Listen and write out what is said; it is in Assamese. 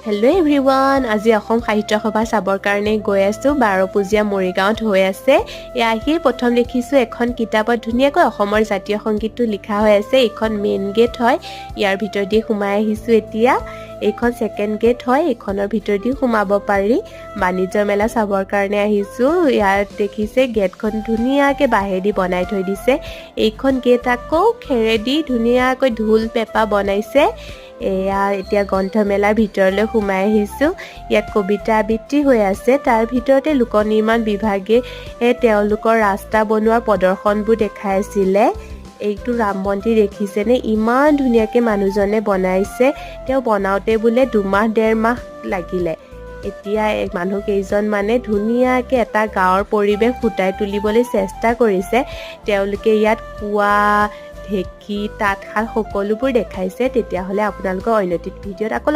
হেল্ল' এভৰিৱান, আজি অসম সাহিত্য সভা চাবৰ কাৰণে গৈ আছোঁ। বাৰপূজীয়া মৰিগাঁৱত হৈ আছে। আহিয়ে প্ৰথম দেখিছোঁ এখন কিতাপত ধুনীয়াকৈ অসমৰ জাতীয় সংগীতটো লিখা হৈ আছে। এইখন মেইন গেট হয়, ইয়াৰ ভিতৰেদি সোমাই আহিছোঁ এতিয়া। এইখন ছেকেণ্ড গেট হয়, এইখনৰ ভিতৰেদি সোমাব পাৰি। বাণিজ্য মেলা চাবৰ কাৰণে আহিছোঁ। ইয়াত দেখিছে গেটখন ধুনীয়াকৈ বাঁহেদি বনাই থৈ দিছে। এইখন গেট আকৌ খেৰেদি ধুনীয়াকৈ ঢোল পেঁপা বনাইছে। এতিয়া গ্ৰন্থমেলাৰ ভিতৰলৈ সোমাই আহিছোঁ। ইয়াত কবিতা আবৃত্তি হৈ আছে। তাৰ ভিতৰতে লোক নিৰ্মাণ বিভাগে তেওঁলোকৰ ৰাস্তা বনোৱাৰ প্ৰদৰ্শনবোৰ দেখাই আছিলে। এইটো ৰাম মন্দিৰ দেখিছেনে, ইমান ধুনীয়াকৈ মানুহজনে বনাইছে। তেওঁ বনাওঁতে বোলে 2-1.5 মাহ লাগিলে। এতিয়া মানুহ কেইজন মানে ধুনীয়াকৈ এটা গাঁৱৰ পৰিৱেশ ফুটাই তুলিবলৈ চেষ্টা কৰিছে। তেওঁলোকে ইয়াত কুঁৱা, ঢেঁকী, তাঁতশাল সকলোবোৰ দেখাইছে। তেতিয়াহ'লে আপোনালোকৰ অন্য ভিডিঅ'ত আকৌ